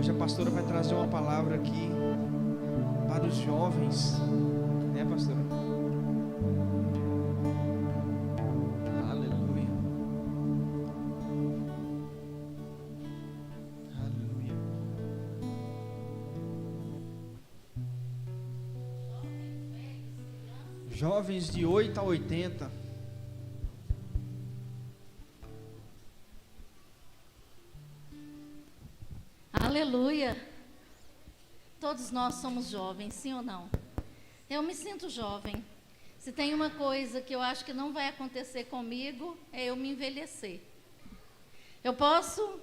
Hoje a pastora vai trazer uma palavra aqui para os jovens, né, pastora? Aleluia. Aleluia. Jovens de 8 a 80. Aleluia. Todos nós somos jovens, sim ou não? Eu me sinto jovem. Se tem uma coisa que eu acho que não vai acontecer comigo, é eu me envelhecer. Eu posso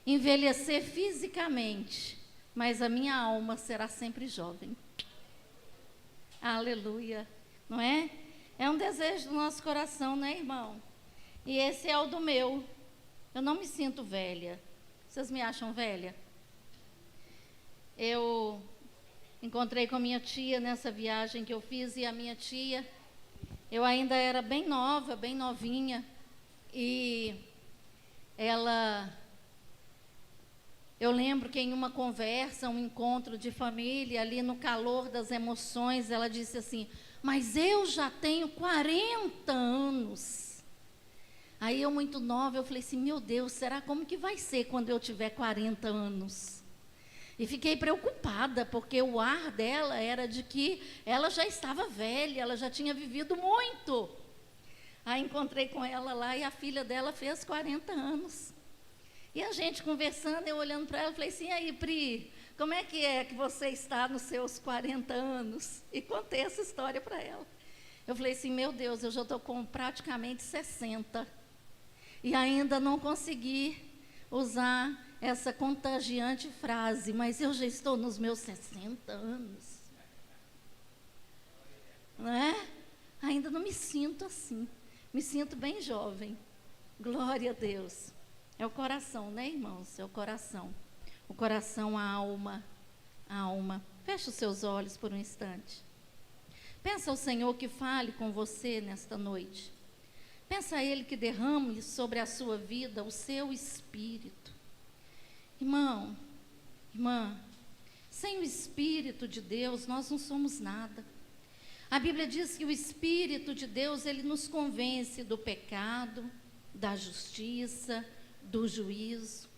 envelhecer fisicamente, mas a minha alma será sempre jovem. Aleluia. Não é? É um desejo do nosso coração, né, irmão? E esse é o do meu. Eu não me sinto velha. Vocês me acham velha? Eu encontrei com a minha tia nessa viagem que eu fiz, e a minha tia, eu ainda era bem nova, bem novinha, e eu lembro que em uma conversa, um encontro de família, ali no calor das emoções, ela disse assim: mas eu já tenho 40 anos. Aí eu, muito nova, eu falei assim: meu Deus, será como que vai ser quando eu tiver 40 anos? E fiquei preocupada, porque o ar dela era de que ela já estava velha, ela já tinha vivido muito. Aí encontrei com ela lá e a filha dela fez 40 anos. E a gente conversando, eu olhando para ela, falei assim: e aí, Pri, como é que você está nos seus 40 anos? E contei essa história para ela. Eu falei assim: meu Deus, eu já estou com praticamente 60. E ainda não consegui usar essa contagiante frase, mas eu já estou nos meus 60 anos. Não é? Ainda não me sinto assim. Me sinto bem jovem. Glória a Deus. É o coração, né, irmãos? É o coração. O coração, a alma. A alma. Feche os seus olhos por um instante. Pensa ao Senhor que fale com você nesta noite. Pensa a Ele que derrame sobre a sua vida o seu espírito. Irmão, irmã, sem o Espírito de Deus nós não somos nada. A Bíblia diz que o Espírito de Deus, ele nos convence do pecado, da justiça, do juízo.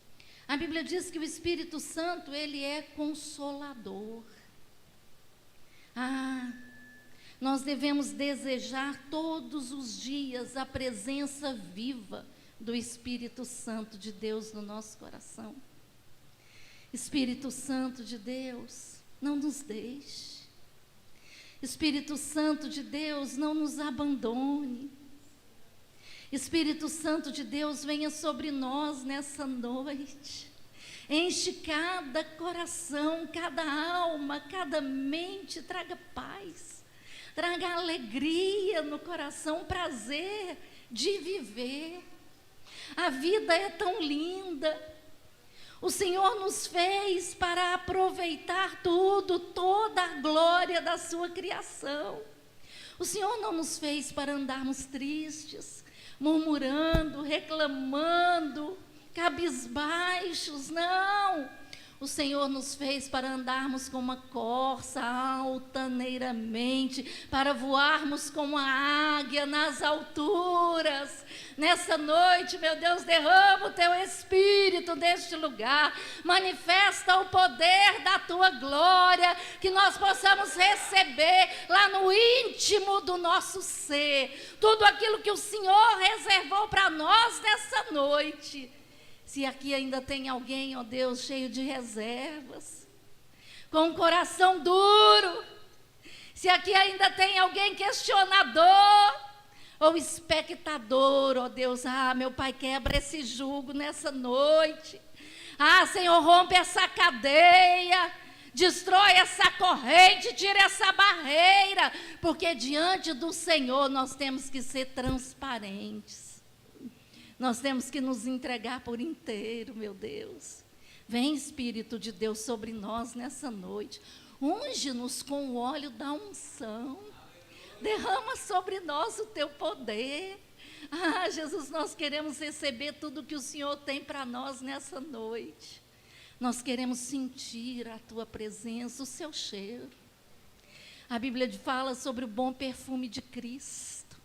A Bíblia diz que o Espírito Santo, ele é consolador. Nós devemos desejar todos os dias a presença viva do Espírito Santo de Deus no nosso coração. Espírito Santo de Deus, não nos deixe. Espírito Santo de Deus, não nos abandone. Espírito Santo de Deus, venha sobre nós nessa noite. Enche cada coração, cada alma, cada mente, traga paz. Traga alegria no coração, prazer de viver. A vida é tão linda. O Senhor nos fez para aproveitar tudo, toda a glória da sua criação. O Senhor não nos fez para andarmos tristes, murmurando, reclamando, cabisbaixos, não. O Senhor nos fez para andarmos como uma corça altaneiramente, para voarmos como a águia nas alturas. Nessa noite, meu Deus, derrama o teu Espírito neste lugar, manifesta o poder da tua glória, que nós possamos receber lá no íntimo do nosso ser, tudo aquilo que o Senhor reservou para nós nessa noite. Se aqui ainda tem alguém, ó Deus, cheio de reservas, com um coração duro, se aqui ainda tem alguém questionador ou espectador, ó Deus, meu Pai, quebra esse jugo nessa noite. Senhor, rompe essa cadeia, destrói essa corrente, tira essa barreira, porque diante do Senhor nós temos que ser transparentes. Nós temos que nos entregar por inteiro, meu Deus. Vem, Espírito de Deus, sobre nós nessa noite. Unge-nos com o óleo da unção. Derrama sobre nós o teu poder. Jesus, nós queremos receber tudo que o Senhor tem para nós nessa noite. Nós queremos sentir a tua presença, o seu cheiro. A Bíblia fala sobre o bom perfume de Cristo.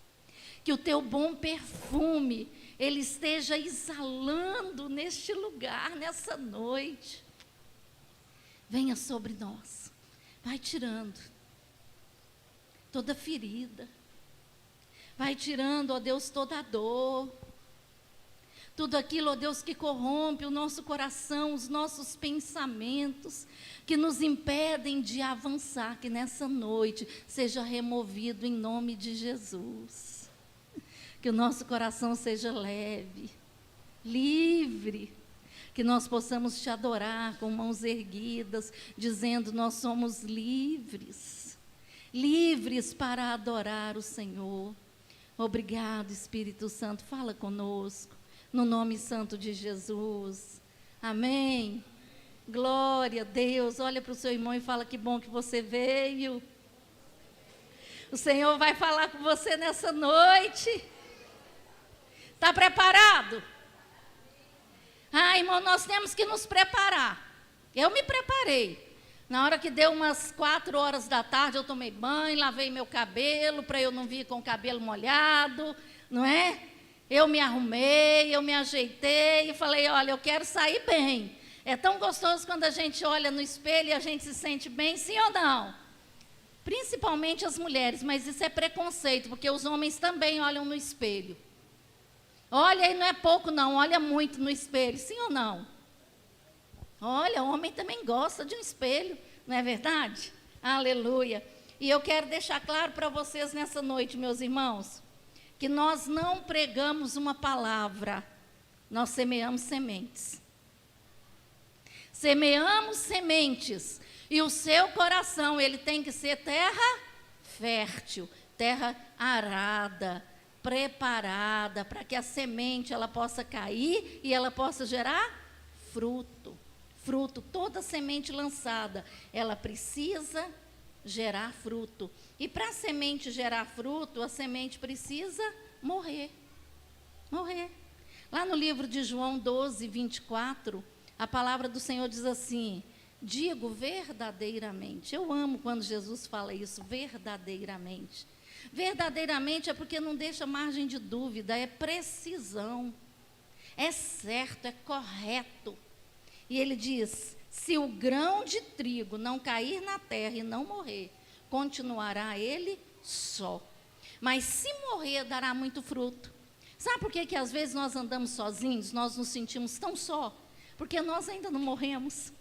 Que o teu bom perfume, ele esteja exalando neste lugar, nessa noite. Venha sobre nós. Vai tirando toda ferida. Vai tirando, ó Deus, toda a dor. Tudo aquilo, ó Deus, que corrompe o nosso coração, os nossos pensamentos, que nos impedem de avançar, que nessa noite seja removido em nome de Jesus. Que o nosso coração seja leve, livre, que nós possamos te adorar com mãos erguidas, dizendo: nós somos livres, livres para adorar o Senhor. Obrigado, Espírito Santo, fala conosco, no nome santo de Jesus. Amém. Glória a Deus. Olha para o seu irmão e fala: que bom que você veio. O Senhor vai falar com você nessa noite. Está preparado? Irmão, nós temos que nos preparar. Eu me preparei. Na hora que deu umas 4 horas da tarde, eu tomei banho, lavei meu cabelo, para eu não vir com o cabelo molhado, não é? Eu me arrumei, eu me ajeitei e falei: olha, eu quero sair bem. É tão gostoso quando a gente olha no espelho e a gente se sente bem, sim ou não? Principalmente as mulheres, mas isso é preconceito, porque os homens também olham no espelho. Olha, e não é pouco não, olha muito no espelho, sim ou não? Olha, o homem também gosta de um espelho, não é verdade? Aleluia. E eu quero deixar claro para vocês nessa noite, meus irmãos, que nós não pregamos uma palavra, nós semeamos sementes. Semeamos sementes, e o seu coração, ele tem que ser terra fértil, terra arada, preparada, para que a semente ela possa cair e ela possa gerar fruto. Fruto, toda semente lançada, ela precisa gerar fruto. E para a semente gerar fruto, a semente precisa morrer. Morrer. Lá no livro de João 12, 24, a palavra do Senhor diz assim: digo verdadeiramente. Eu amo quando Jesus fala isso, verdadeiramente. Verdadeiramente é porque não deixa margem de dúvida, é precisão, é certo, é correto. E ele diz: se o grão de trigo não cair na terra e não morrer, continuará ele só. Mas se morrer, dará muito fruto. Sabe por que às vezes nós andamos sozinhos, nós nos sentimos tão só? Porque nós ainda não morremos.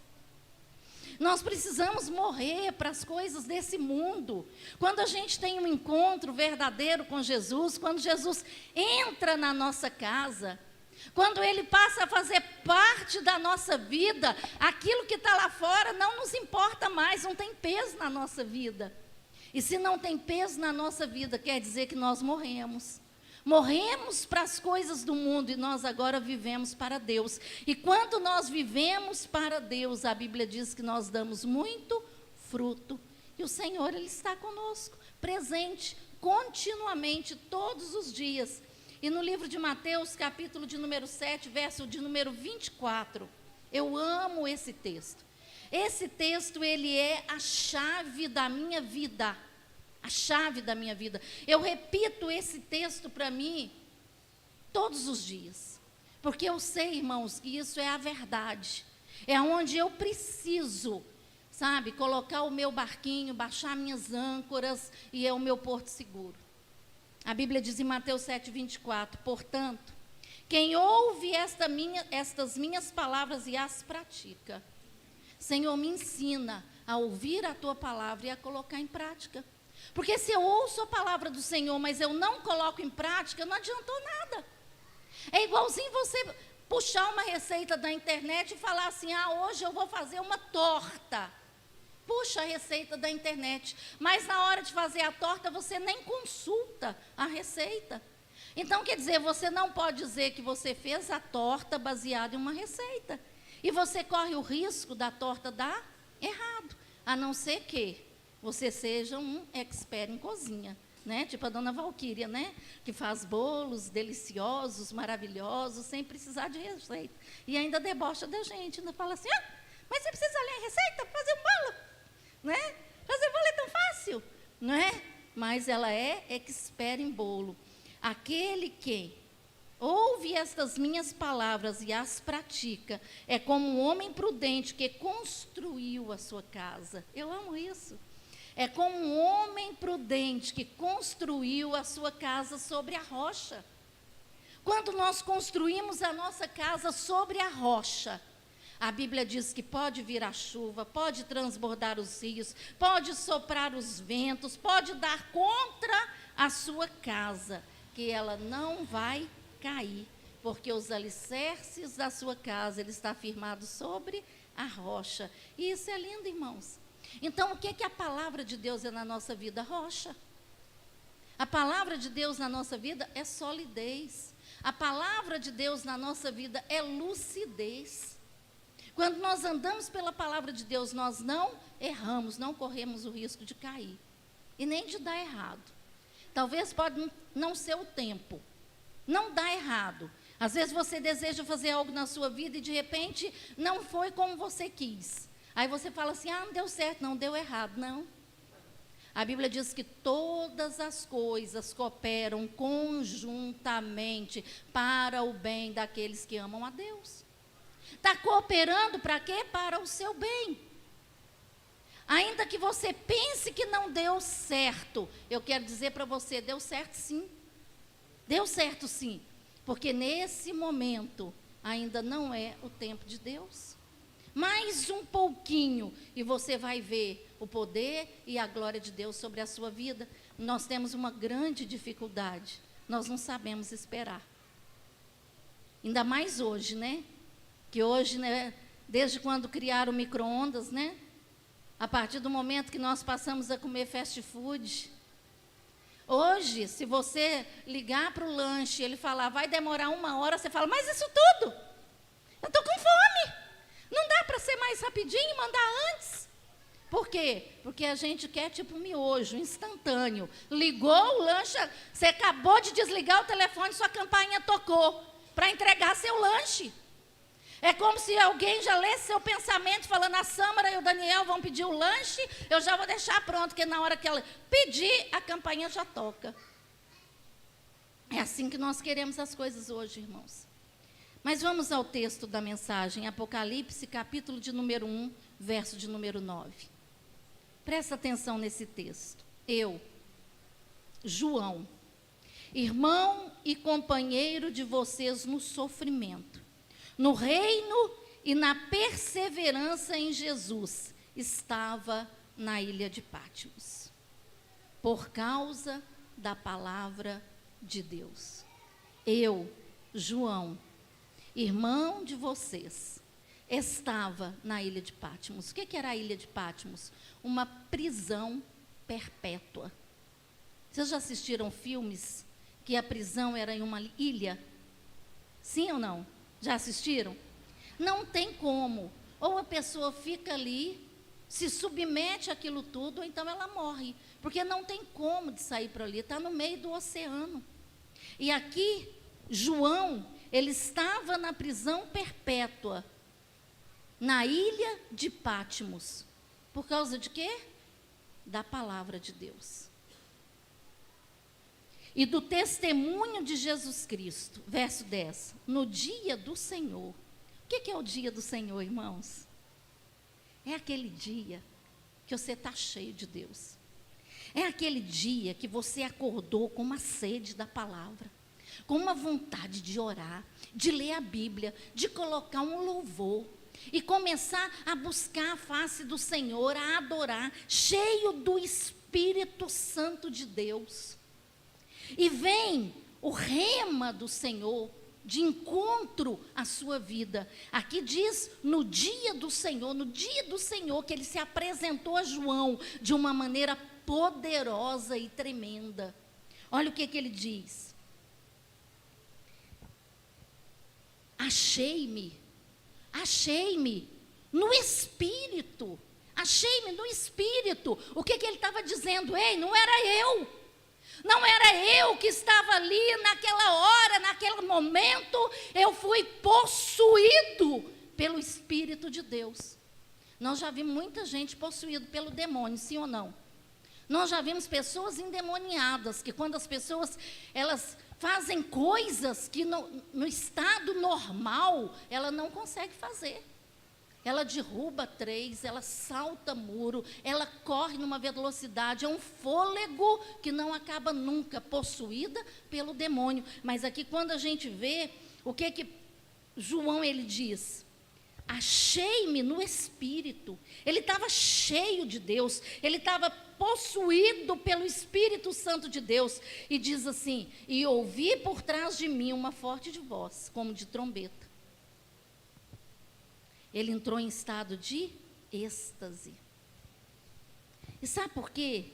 Nós precisamos morrer para as coisas desse mundo. Quando a gente tem um encontro verdadeiro com Jesus, quando Jesus entra na nossa casa, quando Ele passa a fazer parte da nossa vida, aquilo que está lá fora não nos importa mais, não tem peso na nossa vida. E se não tem peso na nossa vida, quer dizer que nós morremos. Morremos para as coisas do mundo e nós agora vivemos para Deus. E quando nós vivemos para Deus, a Bíblia diz que nós damos muito fruto. E o Senhor, Ele está conosco, presente, continuamente, todos os dias. E no livro de Mateus, capítulo de número 7, verso de número 24, eu amo esse texto. Esse texto, ele é a chave da minha vida. A chave da minha vida. Eu repito esse texto para mim todos os dias. Porque eu sei, irmãos, que isso é a verdade. É onde eu preciso, sabe, colocar o meu barquinho, baixar minhas âncoras e é o meu porto seguro. A Bíblia diz em Mateus 7, 24, portanto, quem ouve estas minhas palavras e as pratica, Senhor, me ensina a ouvir a Tua palavra e a colocar em prática. Porque se eu ouço a palavra do Senhor, mas eu não coloco em prática, não adiantou nada. É igualzinho você puxar uma receita da internet e falar assim: hoje eu vou fazer uma torta. Puxa a receita da internet, mas na hora de fazer a torta você nem consulta a receita. Então, quer dizer, você não pode dizer que você fez a torta baseada em uma receita. E você corre o risco da torta dar errado, a não ser que você seja um expert em cozinha, né? Tipo a dona Valquíria, né? Que faz bolos deliciosos, maravilhosos, sem precisar de receita. E ainda debocha da gente, ainda fala assim: Mas você precisa ler a receita para fazer um bolo, não é? Fazer bolo é tão fácil, não é? Mas ela é expert em bolo. Aquele que ouve estas minhas palavras e as pratica, é como um homem prudente que construiu a sua casa. Eu amo isso. É como um homem prudente que construiu a sua casa sobre a rocha. Quando nós construímos a nossa casa sobre a rocha, a Bíblia diz que pode vir a chuva, pode transbordar os rios, pode soprar os ventos, pode dar contra a sua casa, que ela não vai cair, porque os alicerces da sua casa, ele está firmado sobre a rocha. E isso é lindo, irmãos. Então, o que é que a palavra de Deus é na nossa vida? Rocha. A palavra de Deus na nossa vida é solidez. A palavra de Deus na nossa vida é lucidez. Quando nós andamos pela palavra de Deus, nós não erramos, não corremos o risco de cair. E nem de dar errado. Talvez pode não ser o tempo. Não dá errado. Às vezes você deseja fazer algo na sua vida e de repente não foi como você quis. Aí você fala assim, não deu certo, não deu errado. Não. A Bíblia diz que todas as coisas cooperam conjuntamente para o bem daqueles que amam a Deus. Está cooperando para quê? Para o seu bem. Ainda que você pense que não deu certo, eu quero dizer para você, deu certo sim. Deu certo sim. Porque nesse momento ainda não é o tempo de Deus. Mais um pouquinho e você vai ver o poder e a glória de Deus sobre a sua vida. Nós temos uma grande dificuldade. Nós não sabemos esperar. Ainda mais hoje, né? Que hoje, né, desde quando criaram o micro-ondas, né? A partir do momento que nós passamos a comer fast food. Hoje, se você ligar para o lanche e ele falar, vai demorar 1 hora, você fala, mas isso tudo? Eu estou com fome. Não dá para ser mais rapidinho e mandar antes? Por quê? Porque a gente quer tipo miojo, instantâneo. Ligou o lanche, você acabou de desligar o telefone, sua campainha tocou para entregar seu lanche. É como se alguém já lesse seu pensamento, falando, a Sâmara e o Daniel vão pedir o lanche, eu já vou deixar pronto, porque na hora que ela pedir, a campainha já toca. É assim que nós queremos as coisas hoje, irmãos. Mas vamos ao texto da mensagem, Apocalipse, capítulo de número 1, verso de número 9. Presta atenção nesse texto. Eu, João, irmão e companheiro de vocês no sofrimento, no reino e na perseverança em Jesus, estava na ilha de Patmos, por causa da palavra de Deus. Eu, João, irmão de vocês, estava na ilha de Patmos. O que era a ilha de Patmos? Uma prisão perpétua. Vocês já assistiram filmes que a prisão era em uma ilha? Sim ou não? Já assistiram? Não tem como. Ou a pessoa fica ali, se submete àquilo tudo, ou então ela morre. Porque não tem como de sair para ali, está no meio do oceano. E aqui, João, ele estava na prisão perpétua, na ilha de Patmos. Por causa de quê? Da palavra de Deus. E do testemunho de Jesus Cristo. Verso 10. No dia do Senhor. O que é o dia do Senhor, irmãos? É aquele dia que você está cheio de Deus. É aquele dia que você acordou com uma sede da palavra, com uma vontade de orar, de ler a Bíblia, de colocar um louvor e começar a buscar a face do Senhor, a adorar, cheio do Espírito Santo de Deus. E vem o rema do Senhor de encontro à sua vida. Aqui diz no dia do Senhor que ele se apresentou a João de uma maneira poderosa e tremenda. Olha o que ele diz. Achei-me no Espírito. Achei-me no Espírito. O que ele estava dizendo? Ei, não era eu. Não era eu que estava ali naquela hora, naquele momento. Eu fui possuído pelo Espírito de Deus. Nós já vimos muita gente possuída pelo demônio, sim ou não? Nós já vimos pessoas endemoniadas, que quando as pessoas, elas fazem coisas que no estado normal, ela não consegue fazer. Ela derruba 3, ela salta muro, ela corre numa velocidade, é um fôlego que não acaba nunca, possuída pelo demônio. Mas aqui quando a gente vê, o que João ele diz? Achei-me no Espírito. Ele estava cheio de Deus, ele estava possuído pelo Espírito Santo de Deus. E diz assim, e ouvi por trás de mim uma forte voz, como de trombeta. Ele entrou em estado de êxtase. E sabe por quê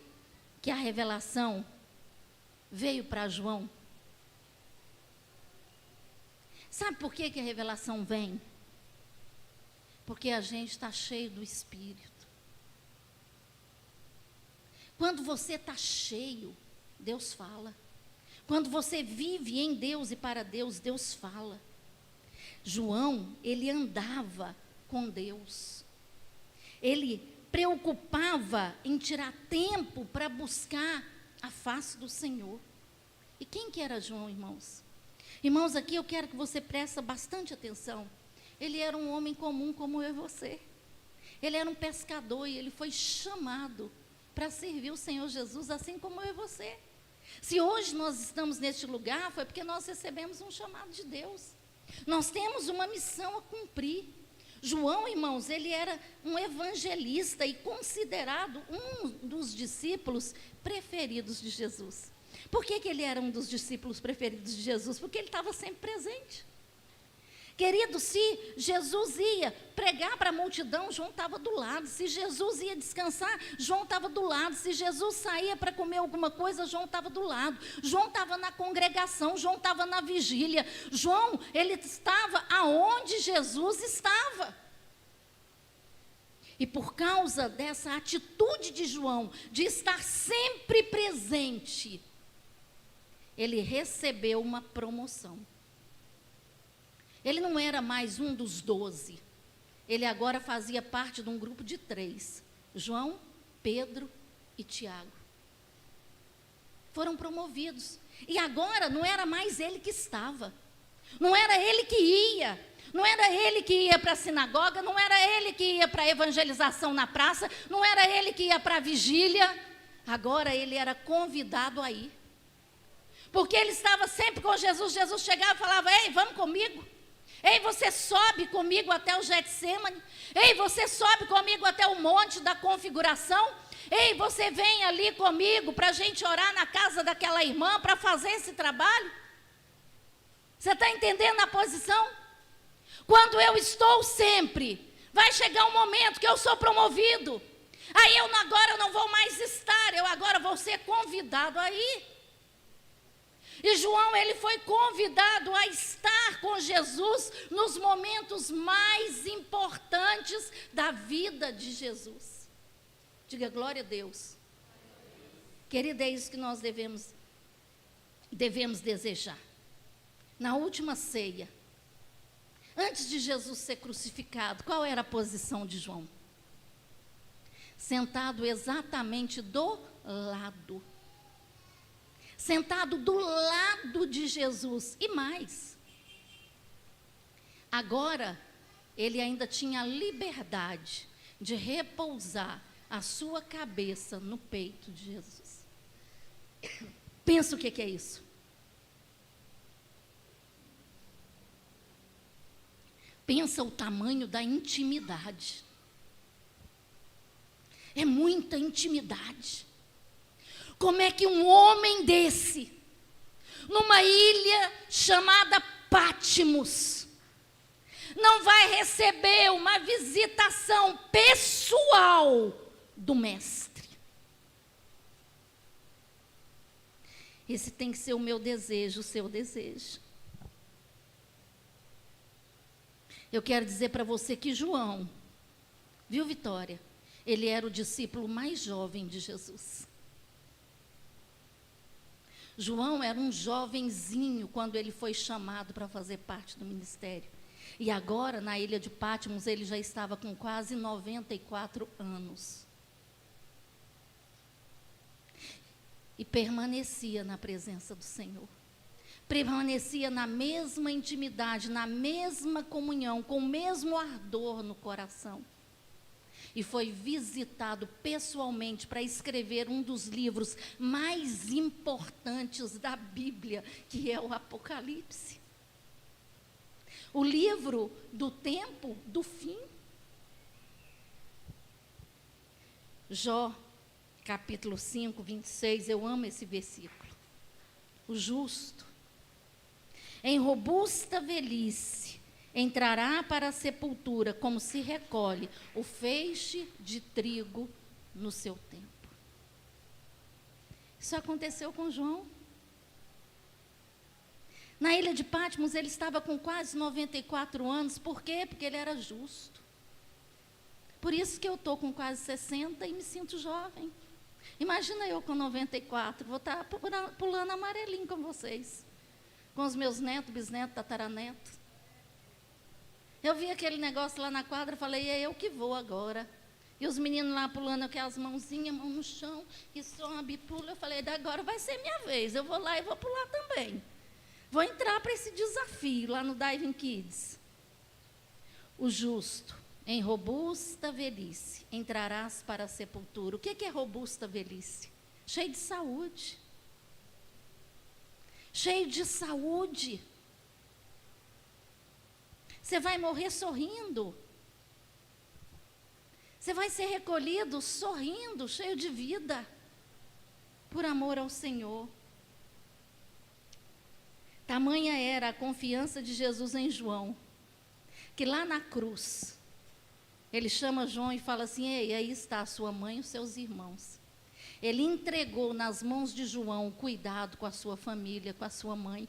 que a revelação veio para João? Sabe por quê que a revelação vem? Porque a gente está cheio do Espírito. Quando você está cheio, Deus fala. Quando você vive em Deus e para Deus, Deus fala. João, ele andava com Deus. Ele preocupava em tirar tempo para buscar a face do Senhor. E quem que era João, irmãos? Irmãos, aqui eu quero que você preste bastante atenção. Ele era um homem comum como eu e você. Ele era um pescador e ele foi chamado para servir o Senhor Jesus, assim como eu e você. Se hoje nós estamos neste lugar, foi porque nós recebemos um chamado de Deus. Nós temos uma missão a cumprir. João, irmãos, ele era um evangelista e considerado um dos discípulos preferidos de Jesus. Por que ele era um dos discípulos preferidos de Jesus? Porque ele estava sempre presente. Querido, se Jesus ia pregar para a multidão, João estava do lado. Se Jesus ia descansar, João estava do lado. Se Jesus saía para comer alguma coisa, João estava do lado. João estava na congregação, João estava na vigília. João, ele estava aonde Jesus estava. E por causa dessa atitude de João, de estar sempre presente, ele recebeu uma promoção. Ele não era mais um dos 12. Ele agora fazia parte de um grupo de 3. João, Pedro e Tiago. Foram promovidos. E agora não era mais ele que estava. Não era ele que ia. Não era ele que ia para a sinagoga. Não era ele que ia para a evangelização na praça. Não era ele que ia para a vigília. Agora ele era convidado a ir. Porque ele estava sempre com Jesus. Jesus chegava e falava, ei, vamos comigo. Ei, você sobe comigo até o Getsemane. Ei, você sobe comigo até o monte da configuração. Ei, você vem ali comigo para a gente orar na casa daquela irmã, para fazer esse trabalho. Você está entendendo a posição? Quando eu estou sempre, vai chegar um momento que eu sou promovido. Aí agora eu não vou mais estar, eu agora vou ser convidado a ir. E João, ele foi convidado a estar com Jesus nos momentos mais importantes da vida de Jesus. Diga glória a Deus. Querida, é isso que nós devemos desejar. Na última ceia, antes de Jesus ser crucificado, qual era a posição de João? Sentado exatamente do lado. Sentado do lado de Jesus. E mais, agora, ele ainda tinha a liberdade de repousar a sua cabeça no peito de Jesus. Pensa o que é isso. Pensa o tamanho da intimidade. É muita intimidade. Como é que um homem desse, numa ilha chamada Patmos, não vai receber uma visitação pessoal do mestre? Esse tem que ser o meu desejo, o seu desejo. Eu quero dizer para você que João, viu, Vitória? Ele era o discípulo mais jovem de Jesus. João era um jovenzinho quando ele foi chamado para fazer parte do ministério. E agora, na ilha de Patmos, ele já estava com quase 94 anos. E permanecia na presença do Senhor. Permanecia na mesma intimidade, na mesma comunhão, com o mesmo ardor no coração. E foi visitado pessoalmente para escrever um dos livros mais importantes da Bíblia, que é o Apocalipse. O livro do tempo do fim. Jó, capítulo 5, 26, eu amo esse versículo. O justo, em robusta velhice, entrará para a sepultura, como se recolhe o feixe de trigo no seu tempo. Isso aconteceu com João. Na ilha de Patmos, ele estava com quase 94 anos. Por quê? Porque ele era justo. Por isso que eu estou com quase 60 e me sinto jovem. Imagina eu com 94, vou estar pulando amarelinho com vocês. Com os meus netos, bisnetos, tataranetos. Eu vi aquele negócio lá na quadra, falei, é eu que vou agora. E os meninos lá pulando aquelas mãozinhas, mão no chão, e sobe, pula. Eu falei, agora vai ser minha vez, eu vou lá e vou pular também. Vou entrar para esse desafio lá no Diving Kids. O justo, em robusta velhice, entrarás para a sepultura. O que é robusta velhice? Cheio de saúde. Cheio de saúde. Você vai morrer sorrindo. Você vai ser recolhido sorrindo, cheio de vida, por amor ao Senhor. Tamanha era a confiança de Jesus em João, que lá na cruz, ele chama João e fala assim, ei, aí está a sua mãe e os seus irmãos. Ele entregou nas mãos de João o cuidado com a sua família, com a sua mãe.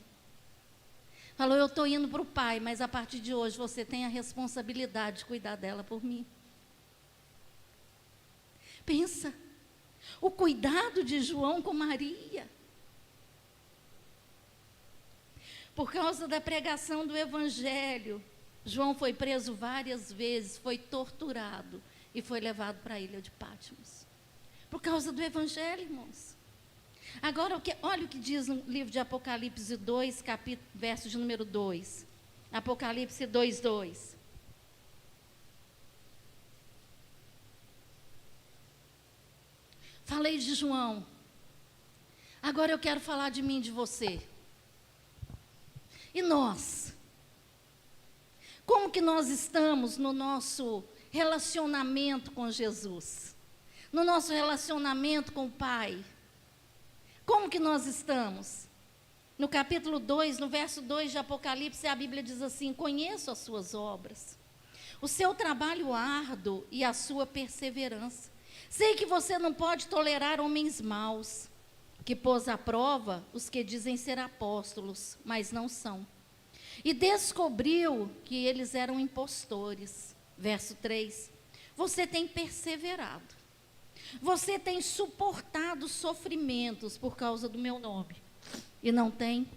Falou, eu estou indo para o Pai, mas a partir de hoje você tem a responsabilidade de cuidar dela por mim. Pensa, o cuidado de João com Maria. Por causa da pregação do Evangelho, João foi preso várias vezes, foi torturado e foi levado para a ilha de Patmos. Por causa do Evangelho, irmãos. Agora, olha o que diz no livro de Apocalipse 2, verso de número 2. Apocalipse 2, 2. Falei de João. Agora eu quero falar de mim e de você. E nós? Como que nós estamos no nosso relacionamento com Jesus? No nosso relacionamento com o Pai? Como que nós estamos? No capítulo 2, no verso 2 de Apocalipse, a Bíblia diz assim, conheço as suas obras, o seu trabalho árduo e a sua perseverança. Sei que você não pode tolerar homens maus, que pôs à prova os que dizem ser apóstolos, mas não são. E descobriu que eles eram impostores. Verso 3. Você tem perseverado. Você tem suportado sofrimentos por causa do meu nome. E não tem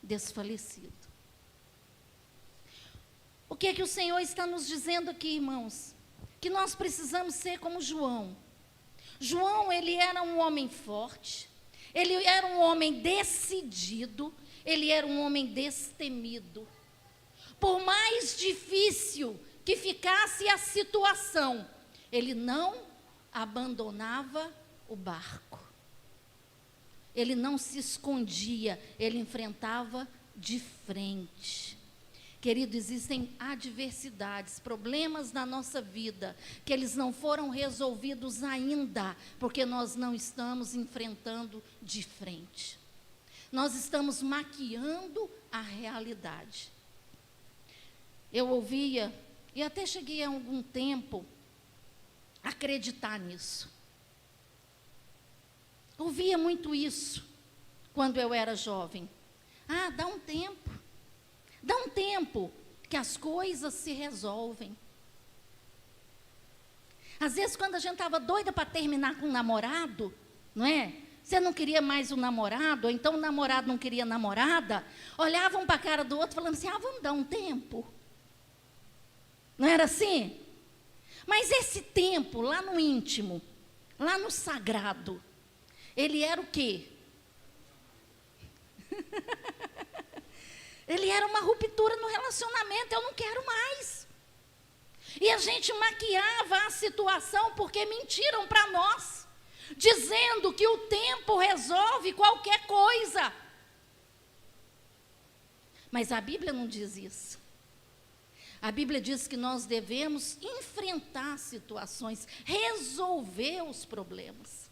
desfalecido. O que é que o Senhor está nos dizendo aqui, irmãos? Que nós precisamos ser como João. João, ele era um homem forte. Ele era um homem decidido, ele era um homem destemido. Por mais difícil que ficasse a situação, ele não abandonava o barco. Ele não se escondia, ele enfrentava de frente. Querido, existem adversidades, problemas na nossa vida, que eles não foram resolvidos ainda, porque nós não estamos enfrentando de frente. Nós estamos maquiando a realidade. Eu ouvia, e até cheguei há algum tempo a acreditar nisso. Ouvia muito isso, quando eu era jovem. Ah, dá um tempo. Dá um tempo que as coisas se resolvem. Às vezes, quando a gente estava doida para terminar com um namorado, não é? Você não queria mais o namorado, ou então o namorado não queria a namorada, olhavam para a cara do outro falando assim, vamos dar um tempo. Não era assim? Mas esse tempo lá no íntimo, lá no sagrado, ele era o quê? Ele era uma ruptura no relacionamento. Eu não quero mais. E a gente maquiava a situação porque mentiram para nós, dizendo que o tempo resolve qualquer coisa. Mas a Bíblia não diz isso. A Bíblia diz que nós devemos enfrentar situações, resolver os problemas.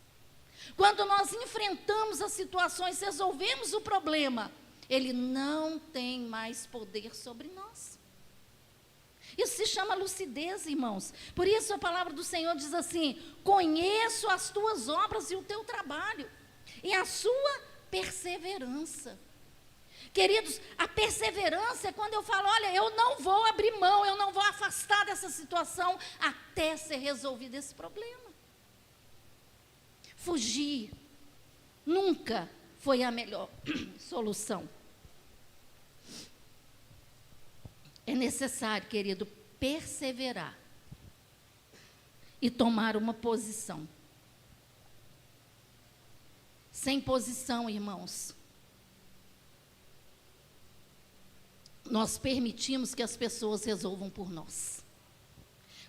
Quando nós enfrentamos as situações, resolvemos o problema, ele não tem mais poder sobre nós. Isso se chama lucidez, irmãos. Por isso a palavra do Senhor diz assim: conheço as tuas obras e o teu trabalho, e a sua perseverança. Queridos, a perseverança é quando eu falo, olha, eu não vou abrir mão, eu não vou afastar dessa situação até ser resolvido esse problema. Fugir nunca foi a melhor solução. É necessário, querido, perseverar e tomar uma posição. Sem posição, irmãos, nós permitimos que as pessoas resolvam por nós.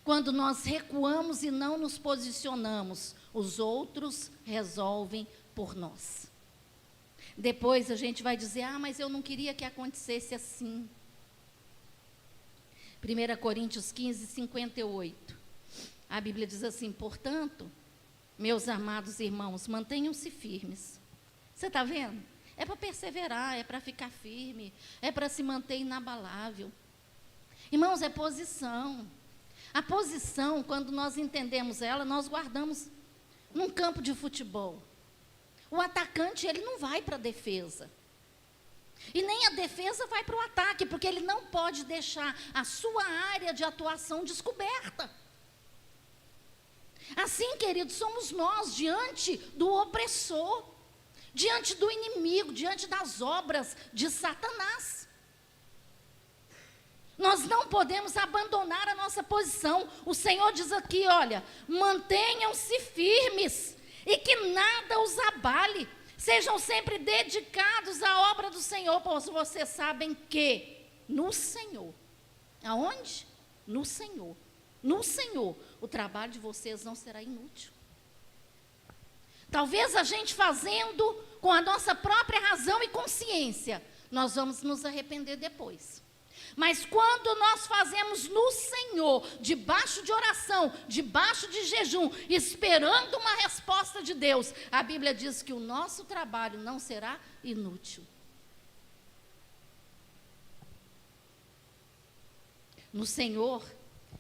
Quando nós recuamos e não nos posicionamos, os outros resolvem por nós. Depois a gente vai dizer, mas eu não queria que acontecesse assim. 1 Coríntios 15, 58. A Bíblia diz assim: portanto, meus amados irmãos, mantenham-se firmes. Você está vendo? É para perseverar, é para ficar firme, é para se manter inabalável. Irmãos, é posição. A posição, quando nós entendemos ela, nós guardamos num campo de futebol. O atacante, ele não vai para a defesa. E nem a defesa vai para o ataque, porque ele não pode deixar a sua área de atuação descoberta. Assim, queridos, somos nós diante do opressor, diante do inimigo, diante das obras de Satanás. Nós não podemos abandonar a nossa posição. O Senhor diz aqui, olha, mantenham-se firmes e que nada os abale. Sejam sempre dedicados à obra do Senhor, pois vocês sabem que no Senhor, aonde? No Senhor. No Senhor, o trabalho de vocês não será inútil. Talvez a gente fazendo com a nossa própria razão e consciência, nós vamos nos arrepender depois. Mas quando nós fazemos no Senhor, debaixo de oração, debaixo de jejum, esperando uma resposta de Deus, a Bíblia diz que o nosso trabalho não será inútil. No Senhor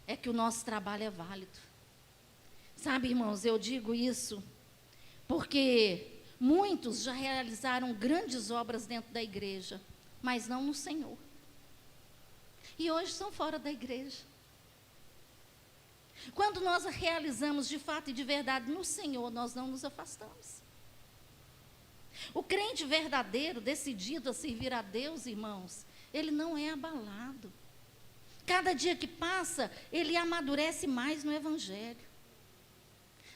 é que o nosso trabalho é válido. Sabe, irmãos, eu digo isso porque muitos já realizaram grandes obras dentro da igreja, mas não no Senhor. E hoje são fora da igreja. Quando nós realizamos de fato e de verdade no Senhor, nós não nos afastamos. O crente verdadeiro, decidido a servir a Deus, irmãos, ele não é abalado. Cada dia que passa, ele amadurece mais no Evangelho.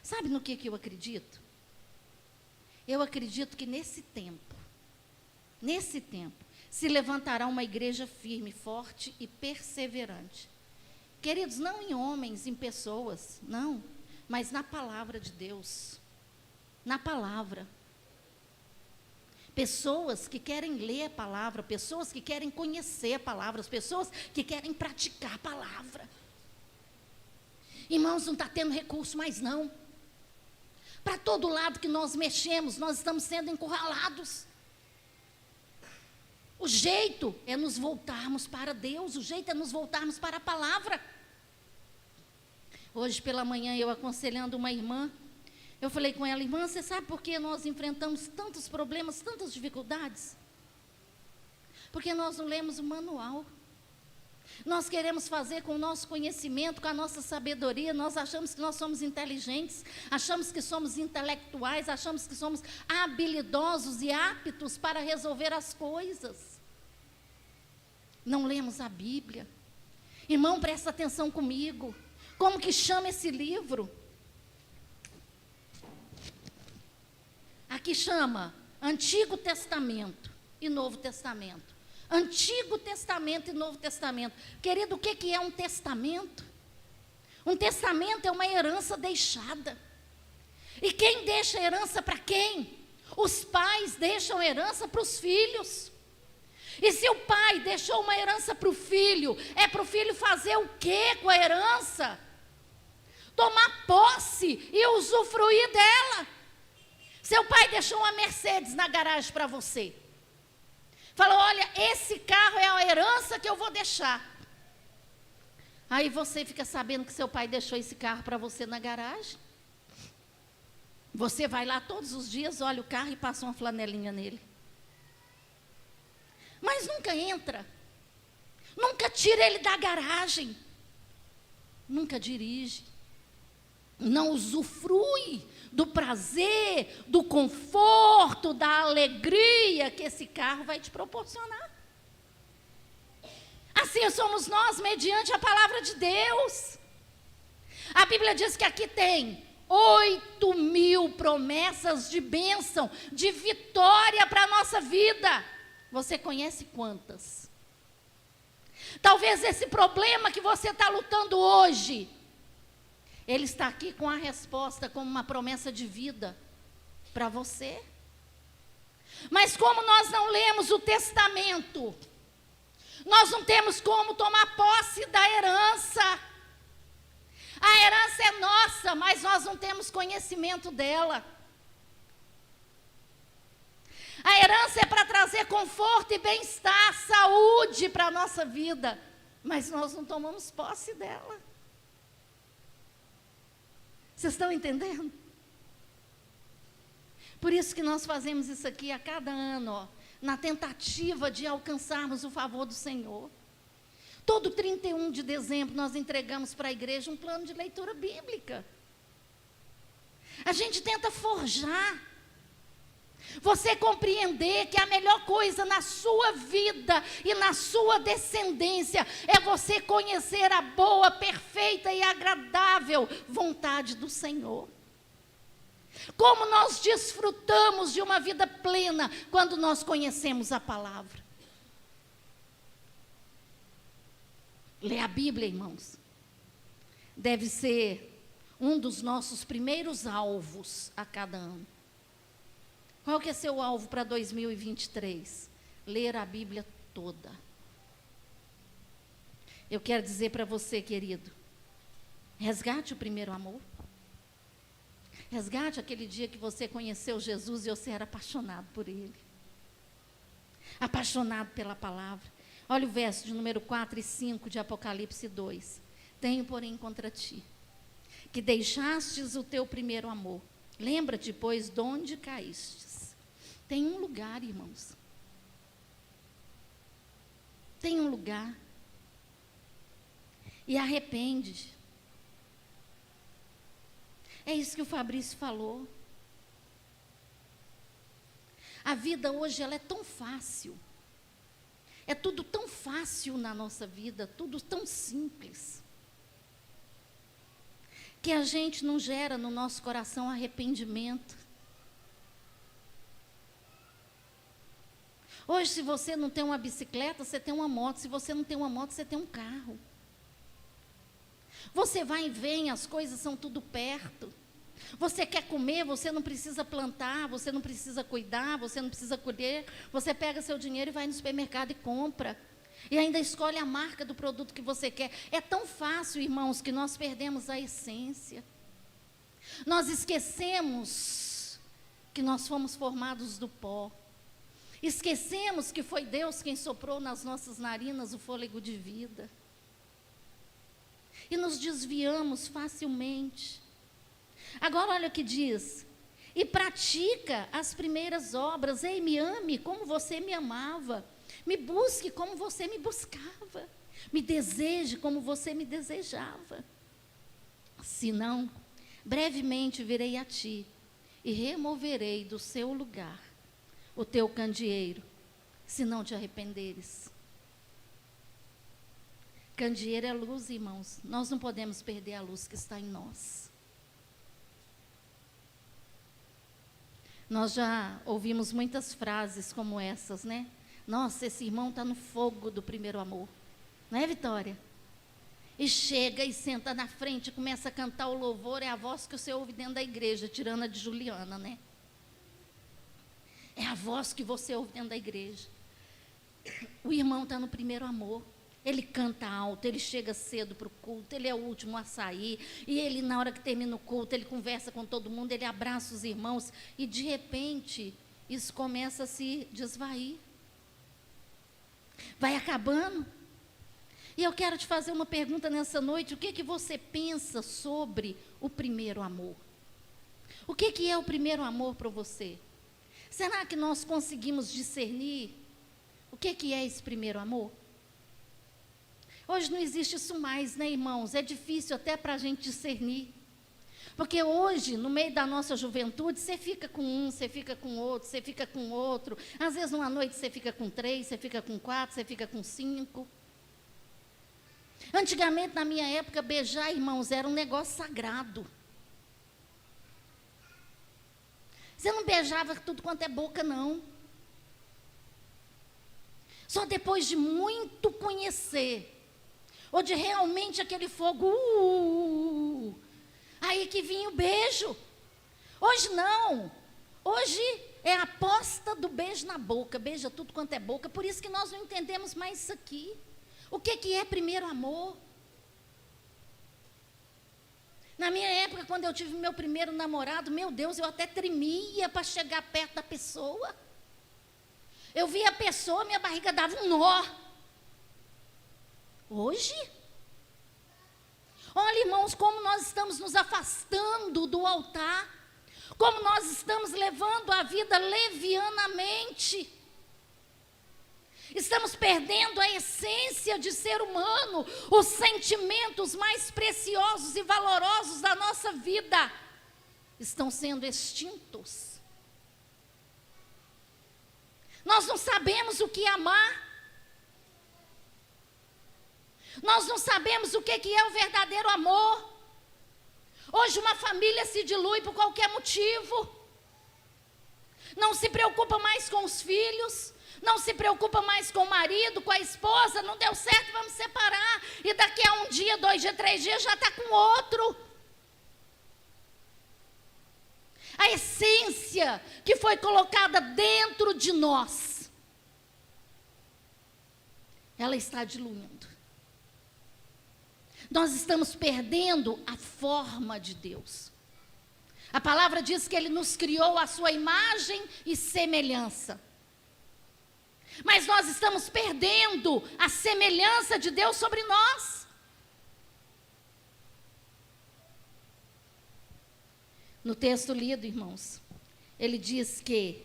Sabe no que eu acredito? Eu acredito que nesse tempo, se levantará uma igreja firme, forte e perseverante. Queridos, não em homens, em pessoas, não, mas na palavra de Deus. Na palavra. Pessoas que querem ler a palavra, pessoas que querem conhecer a palavra, as pessoas que querem praticar a palavra. Irmãos, não está tendo recurso mais não. Para todo lado que nós mexemos, nós estamos sendo encurralados. O jeito é nos voltarmos para Deus, o jeito é nos voltarmos para a palavra. Hoje pela manhã, eu aconselhando uma irmã, eu falei com ela, irmã, você sabe por que nós enfrentamos tantos problemas, tantas dificuldades? Porque nós não lemos o manual. Nós queremos fazer com o nosso conhecimento, com a nossa sabedoria, nós achamos que nós somos inteligentes, achamos que somos intelectuais, achamos que somos habilidosos e aptos para resolver as coisas. Não lemos a Bíblia. Irmão, presta atenção comigo. Como que chama esse livro? Aqui chama Antigo Testamento e Novo Testamento. Antigo Testamento e Novo Testamento. Querido, o que é um testamento? Um testamento é uma herança deixada. E quem deixa herança para quem? Os pais deixam herança para os filhos. E se o pai deixou uma herança para o filho, é para o filho fazer o quê com a herança? Tomar posse e usufruir dela. Seu pai deixou uma Mercedes na garagem para você. Falou, olha, esse carro é a herança que eu vou deixar. Aí você fica sabendo que seu pai deixou esse carro para você na garagem. Você vai lá todos os dias, olha o carro e passa uma flanelinha nele. Mas nunca entra. Nunca tira ele da garagem. Nunca dirige. Não usufrui do prazer, do conforto, da alegria que esse carro vai te proporcionar. Assim somos nós, mediante a palavra de Deus. A Bíblia diz que aqui tem 8.000 promessas de bênção, de vitória para a nossa vida. Você conhece quantas? Talvez esse problema que você está lutando hoje, ele está aqui com a resposta, como uma promessa de vida para você. Mas como nós não lemos o testamento, nós não temos como tomar posse da herança. A herança é nossa, mas nós não temos conhecimento dela. A herança é para trazer conforto e bem-estar, saúde para a nossa vida, mas nós não tomamos posse dela. Vocês estão entendendo? Por isso que nós fazemos isso aqui a cada ano, ó, na tentativa de alcançarmos o favor do Senhor. Todo 31 de dezembro nós entregamos para a igreja um plano de leitura bíblica. A gente tenta forjar. Você compreender que a melhor coisa na sua vida e na sua descendência é você conhecer a boa, perfeita e agradável vontade do Senhor. Como nós desfrutamos de uma vida plena quando nós conhecemos a palavra. Ler a Bíblia, irmãos, deve ser um dos nossos primeiros alvos a cada ano. Qual que é seu alvo para 2023? Ler a Bíblia toda. Eu quero dizer para você, querido, resgate o primeiro amor. Resgate aquele dia que você conheceu Jesus e você era apaixonado por Ele. Apaixonado pela palavra. Olha o verso de número 4 e 5 de Apocalipse 2. Tenho, porém, contra ti, que deixastes o teu primeiro amor. Lembra-te, pois, de onde caístes. Tem um lugar, irmãos. Tem um lugar. E arrepende. É isso que o Fabrício falou. A vida hoje ela é tão fácil. É tudo tão fácil na nossa vida, tudo tão simples, que a gente não gera no nosso coração arrependimento. Hoje, se você não tem uma bicicleta, você tem uma moto. Se você não tem uma moto, você tem um carro. Você vai e vem, as coisas são tudo perto. Você quer comer, você não precisa plantar, você não precisa cuidar, você não precisa colher. Você pega seu dinheiro e vai no supermercado e compra. E ainda escolhe a marca do produto que você quer. É tão fácil, irmãos, que nós perdemos a essência. Nós esquecemos que nós fomos formados do pó. Esquecemos que foi Deus quem soprou nas nossas narinas o fôlego de vida. E nos desviamos facilmente. Agora olha o que diz. E pratica as primeiras obras. Ei, me ame como você me amava. Me busque como você me buscava. Me deseje como você me desejava. Senão, brevemente virei a ti e removerei do seu lugar o teu candeeiro, se não te arrependeres. Candeeiro é luz, irmãos. Nós não podemos perder a luz que está em nós. Nós já ouvimos muitas frases como essas, né? Nossa, esse irmão está no fogo do primeiro amor. Não é, Vitória? E chega e senta na frente, começa a cantar o louvor, é a voz que você ouve dentro da igreja, tirando a de Juliana, né? É a voz que você ouve dentro da igreja. O irmão está no primeiro amor. Ele canta alto, ele chega cedo para o culto, ele é o último a sair, e ele, na hora que termina o culto, ele conversa com todo mundo, ele abraça os irmãos, e de repente, isso começa a se desvair. Vai acabando. E eu quero te fazer uma pergunta nessa noite: o que você pensa sobre o primeiro amor? O que é o primeiro amor para você? Será que nós conseguimos discernir o que é esse primeiro amor? Hoje não existe isso mais, né, irmãos? É difícil até para a gente discernir. Porque hoje, no meio da nossa juventude, você fica com um, você fica com outro, você fica com outro. Às vezes, numa noite, você fica com 3, você fica com 4, você fica com 5. Antigamente, na minha época, beijar, irmãos, era um negócio sagrado. Você não beijava tudo quanto é boca, não. Só depois de muito conhecer, ou de realmente aquele fogo, aí que vinha o beijo. Hoje não. Hoje é a aposta do beijo na boca, beija tudo quanto é boca. Por isso que nós não entendemos mais isso aqui. O que é primeiro amor? Na minha época, quando eu tive meu primeiro namorado, meu Deus, eu até tremia para chegar perto da pessoa. Eu via a pessoa, minha barriga dava um nó. Hoje? Olha, irmãos, como nós estamos nos afastando do altar, como nós estamos levando a vida levianamente. Estamos perdendo a essência de ser humano, os sentimentos mais preciosos e valorosos da nossa vida estão sendo extintos. Nós não sabemos o que é amar. Nós não sabemos o que é o verdadeiro amor. Hoje uma família se dilui por qualquer motivo. Não se preocupa mais com os filhos, não se preocupa mais com o marido, com a esposa. Não deu certo, vamos separar. E daqui a 1 dia, 2 dias, 3 dias já está com outro. A essência que foi colocada dentro de nós, ela está diluindo. Nós estamos perdendo a forma de Deus. A palavra diz que Ele nos criou à sua imagem e semelhança. Mas nós estamos perdendo a semelhança de Deus sobre nós. No texto lido, irmãos, ele diz que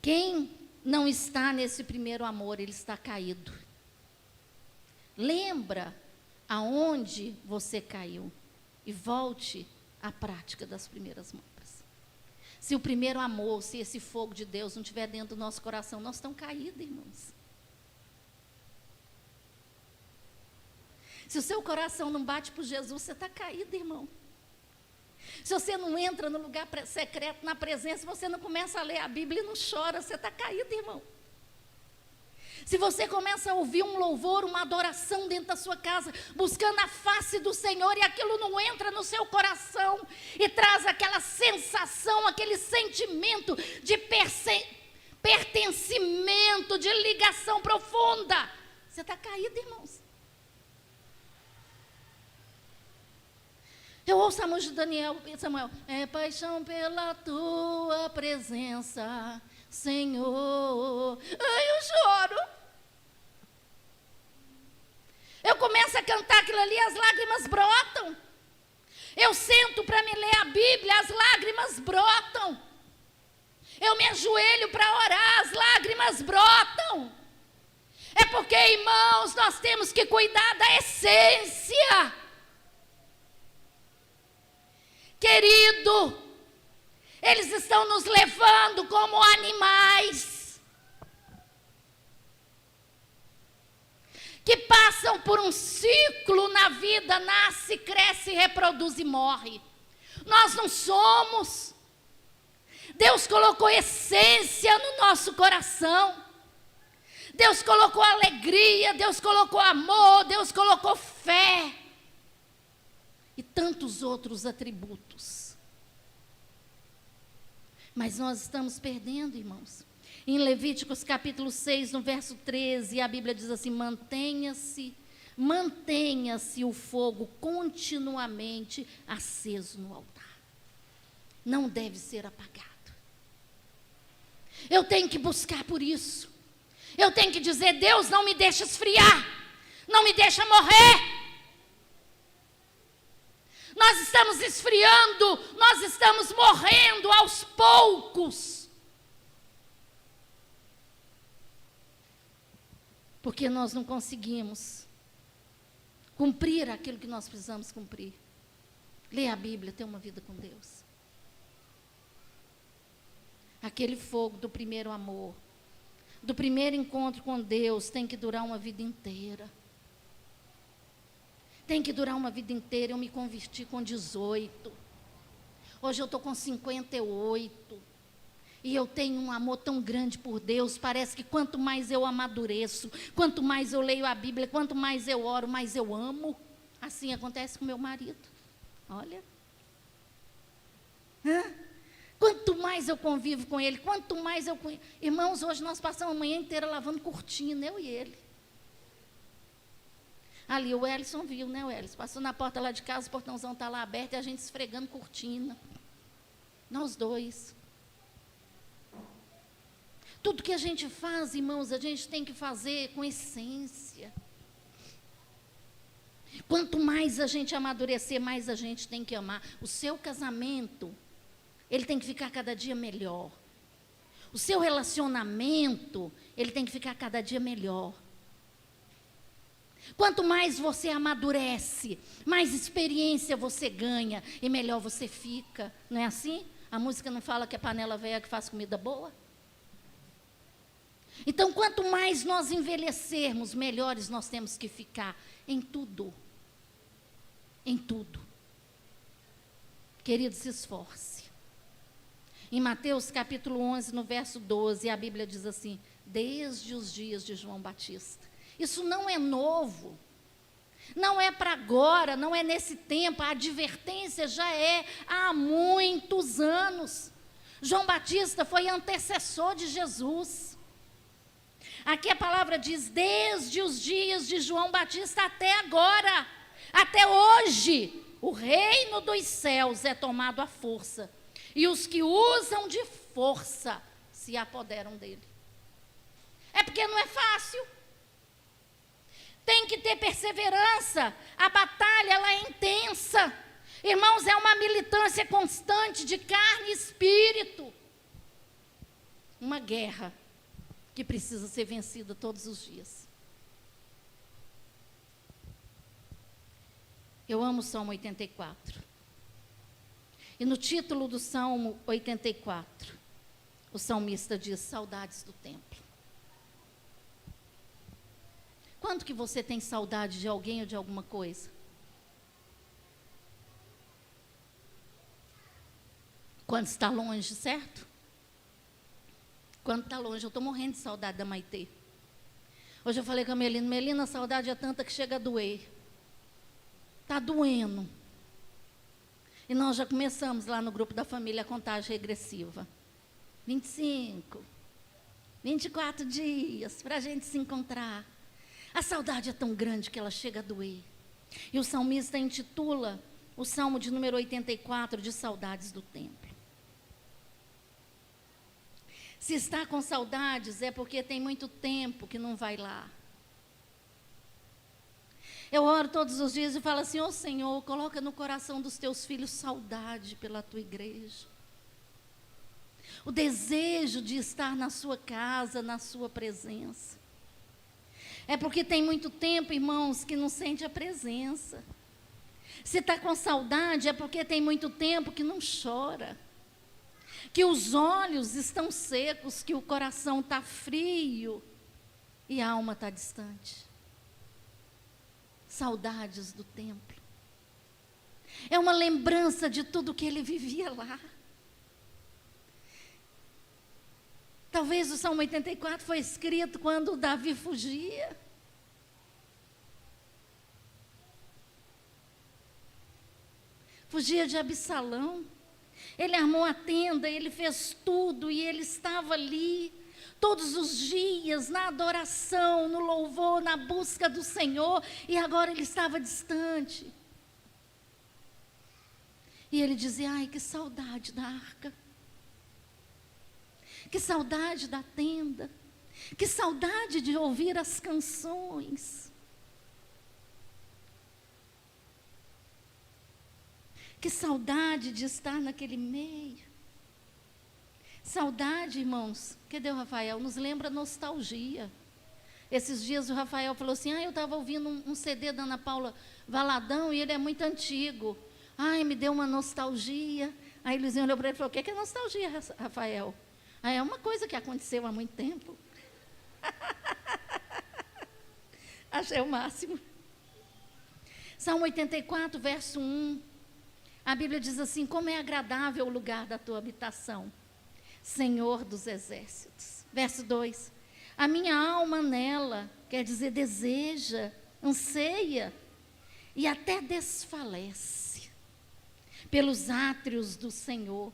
quem não está nesse primeiro amor, ele está caído. Lembra aonde você caiu e volte à prática das primeiras obras. Se o primeiro amor, se esse fogo de Deus não estiver dentro do nosso coração, nós estamos caídos, irmãos. Se o seu coração não bate por Jesus, você está caído, irmão. Se você não entra no lugar secreto, na presença, você não começa a ler a Bíblia e não chora, você está caído, irmão. Se você começa a ouvir um louvor, uma adoração dentro da sua casa, buscando a face do Senhor, e aquilo não entra no seu coração, e traz aquela sensação, aquele sentimento de pertencimento, de ligação profunda, você está caído, irmãos. Eu ouço a música de Samuel, é paixão pela tua presença, Senhor. Ai, eu choro. Eu começo a cantar aquilo ali, as lágrimas brotam. Eu sento para me ler a Bíblia, as lágrimas brotam. Eu me ajoelho para orar, as lágrimas brotam. É porque, irmãos, nós temos que cuidar da essência. Querido, eles estão nos levando como animais. que passam por um ciclo na vida, nasce, cresce, reproduz e morre. Nós não somos. Deus colocou essência no nosso coração. Deus colocou alegria, Deus colocou amor, Deus colocou fé. E tantos outros atributos. Mas nós estamos perdendo, irmãos. Em Levíticos capítulo 6, no verso 13, a Bíblia diz assim: mantenha-se o fogo continuamente aceso no altar. Não deve ser apagado. Eu tenho que buscar por isso. Eu tenho que dizer: Deus, não me deixa esfriar, não me deixa morrer. Nós estamos esfriando, nós estamos morrendo aos poucos. Porque nós não conseguimos cumprir aquilo que nós precisamos cumprir. Ler a Bíblia, ter uma vida com Deus. Aquele fogo do primeiro amor, do primeiro encontro com Deus, tem que durar uma vida inteira. Tem que durar uma vida inteira. Eu me converti com 18. Hoje eu estou com 58. E eu tenho um amor tão grande por Deus. Parece que quanto mais eu amadureço, quanto mais eu leio a Bíblia, quanto mais eu oro, mais eu amo. Assim acontece com meu marido. Olha. Quanto mais eu convivo com ele, quanto mais eu... Irmãos, hoje nós passamos a manhã inteira lavando cortina, eu e ele. Ali o Ellison viu, né, o Ellison? Passou na porta lá de casa, o portãozão está lá aberto e a gente esfregando cortina. Nós dois. Tudo que a gente faz, irmãos, a gente tem que fazer com essência. Quanto mais a gente amadurecer, mais a gente tem que amar. O seu casamento, ele tem que ficar cada dia melhor. O seu relacionamento, ele tem que ficar cada dia melhor. Quanto mais você amadurece, mais experiência você ganha e melhor você fica. Não é assim? A música não fala que é panela velha que faz comida boa? Então, quanto mais nós envelhecermos, melhores nós temos que ficar em tudo. Em tudo. Querido, se esforce. Em Mateus capítulo 11, no verso 12, a Bíblia diz assim: desde os dias de João Batista. Isso não é novo. Não é para agora, não é nesse tempo. A advertência já é há muitos anos. João Batista foi antecessor de Jesus. Aqui a palavra diz: desde os dias de João Batista até agora, até hoje, o reino dos céus é tomado à força, e os que usam de força se apoderam dele. É porque não é fácil. Tem que ter perseverança. A batalha, ela é intensa. Irmãos, é uma militância constante de carne e espírito. Uma guerra que precisa ser vencida todos os dias. Eu amo o Salmo 84. E no título do Salmo 84, o salmista diz: saudades do templo. Quanto que você tem saudade de alguém ou de alguma coisa? Quando está longe, certo? Quando está longe, eu estou morrendo de saudade da Maitê. Hoje eu falei com a Melina, a saudade é tanta que chega a doer. Está doendo. E nós já começamos lá no grupo da família a contagem regressiva. 25, 24 dias para a gente se encontrar. A saudade é tão grande que ela chega a doer. E o salmista intitula o Salmo de número 84 de saudades do templo. Se está com saudades, é porque tem muito tempo que não vai lá. Eu oro todos os dias e falo assim: ô Senhor, coloca no coração dos teus filhos saudade pela tua igreja. O desejo de estar na sua casa, na sua presença. É porque tem muito tempo, irmãos, que não sente a presença. Se está com saudade, é porque tem muito tempo que não chora. Que os olhos estão secos, que o coração está frio e a alma está distante. saudades do templo. É uma lembrança de tudo que ele vivia lá. Talvez o Salmo 84 foi escrito quando Davi fugia. Fugia de Absalão. Ele armou a tenda, ele fez tudo e ele estava ali todos os dias na adoração, no louvor, na busca do Senhor, e agora ele estava distante. E ele dizia: ai, que saudade da arca, que saudade da tenda, que saudade de ouvir as canções, que saudade de estar naquele meio. Saudade, irmãos, cadê o Rafael? Nos lembra nostalgia. Esses dias o Rafael falou assim: eu estava ouvindo um CD da Ana Paula Valadão e ele é muito antigo. Ai, me deu uma nostalgia. Aí o Luizinho olhou para ele e falou: o que é nostalgia, Rafael? Aí é uma coisa que aconteceu há muito tempo. Achei o máximo. Salmo 84, verso 1. A Bíblia diz assim: como é agradável o lugar da tua habitação, Senhor dos exércitos. Verso 2. A minha alma nela, quer dizer, deseja, anseia e até desfalece pelos átrios do Senhor.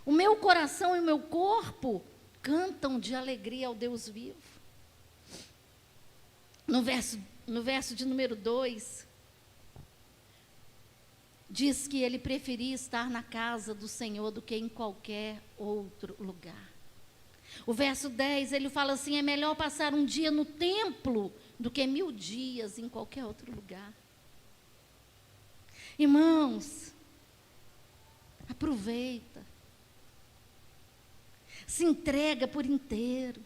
O meu coração e o meu corpo cantam de alegria ao Deus vivo. No verso de número 2, diz que ele preferia estar na casa do Senhor do que em qualquer outro lugar. O verso 10, ele fala assim: é melhor passar um dia no templo do que 1000 dias em qualquer outro lugar. Irmãos, aproveita, se entrega por inteiro.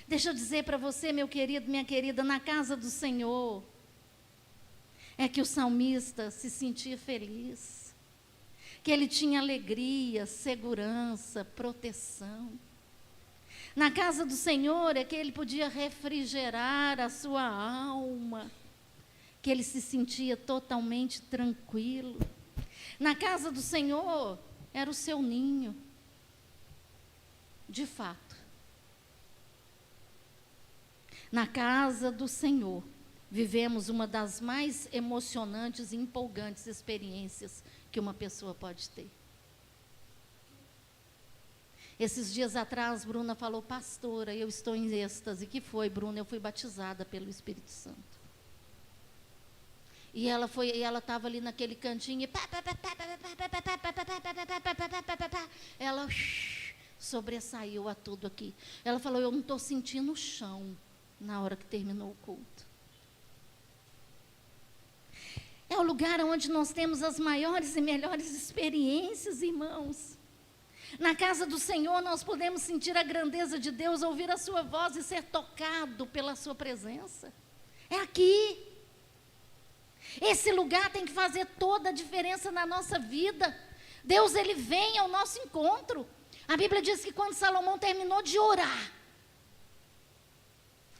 Deixa eu dizer para você, meu querido, minha querida, na casa do Senhor é que o salmista se sentia feliz, que ele tinha alegria, segurança, proteção. Na casa do Senhor é que ele podia refrigerar a sua alma, que ele se sentia totalmente tranquilo. Na casa do Senhor era o seu ninho, de fato. Na casa do Senhor vivemos uma das mais emocionantes e empolgantes experiências que uma pessoa pode ter. Esses dias atrás, Bruna falou: pastora, eu estou em êxtase. Que foi, Bruna? Eu fui batizada pelo Espírito Santo. E ela estava ali naquele cantinho, e ela sobressaiu a tudo aqui. Ela falou: eu não estou sentindo o chão na hora que terminou o culto. É o lugar onde nós temos as maiores e melhores experiências, irmãos. Na casa do Senhor nós podemos sentir a grandeza de Deus, ouvir a sua voz e ser tocado pela sua presença. É aqui. Esse lugar tem que fazer toda a diferença na nossa vida. Deus, ele vem ao nosso encontro. A Bíblia diz que quando Salomão terminou de orar,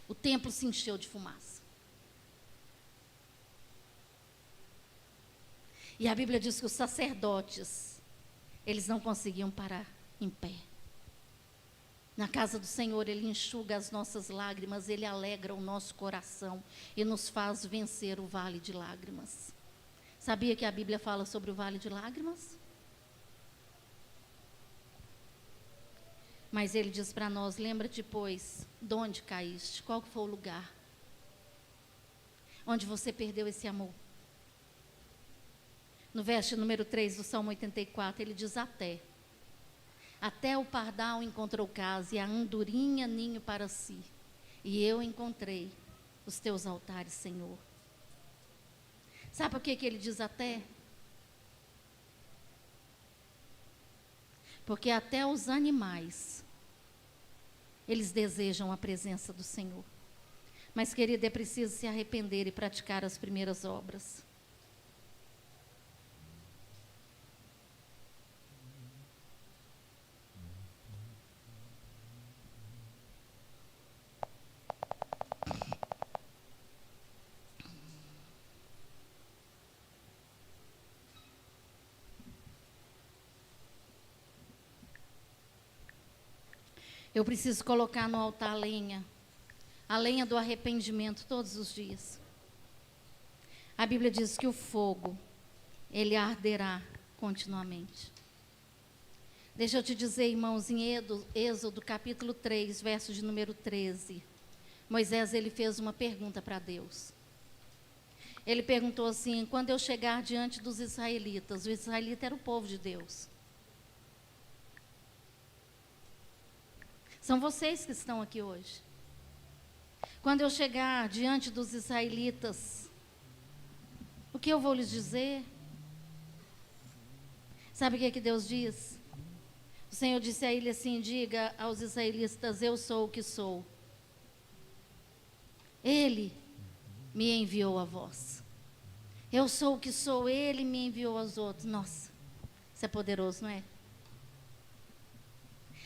o templo se encheu de fumaça. E a Bíblia diz que os sacerdotes, eles não conseguiam parar em pé. Na casa do Senhor, ele enxuga as nossas lágrimas, ele alegra o nosso coração e nos faz vencer o vale de lágrimas. Sabia que a Bíblia fala sobre o vale de lágrimas? Mas ele diz para nós: lembra-te, pois, de onde caíste, qual foi o lugar onde você perdeu esse amor. No verso número 3 do Salmo 84, ele diz: até o pardal encontrou casa e a andorinha ninho para si, e eu encontrei os teus altares, Senhor. Sabe por que ele diz até? Porque até os animais, eles desejam a presença do Senhor. Mas, querida, é preciso se arrepender e praticar as primeiras obras. Eu preciso colocar no altar a lenha do arrependimento todos os dias. A Bíblia diz que o fogo, ele arderá continuamente. Deixa eu te dizer, irmãos, em Êxodo capítulo 3, verso de número 13, Moisés, ele fez uma pergunta para Deus. Ele perguntou assim: quando eu chegar diante dos israelitas, o israelita era o povo de Deus. São vocês que estão aqui hoje. Quando eu chegar diante dos israelitas, o que eu vou lhes dizer? Sabe o que Deus diz? O Senhor disse a ele assim: diga aos israelitas, eu sou o que sou. Ele me enviou a vós. Eu sou o que sou, ele me enviou aos outros. Nossa, isso é poderoso, não é?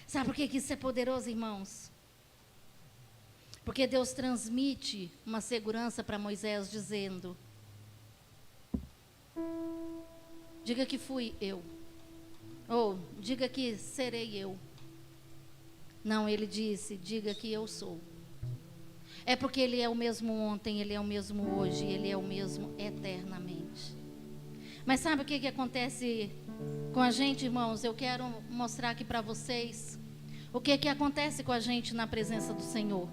Sabe por que isso é poderoso, irmãos? Porque Deus transmite uma segurança para Moisés, dizendo: diga que fui eu. Ou diga que serei eu. Não, ele disse: diga que eu sou. É porque ele é o mesmo ontem, ele é o mesmo hoje, ele é o mesmo eternamente. Mas sabe o que acontece com a gente, irmãos? Eu quero mostrar aqui para vocês o que acontece com a gente na presença do Senhor.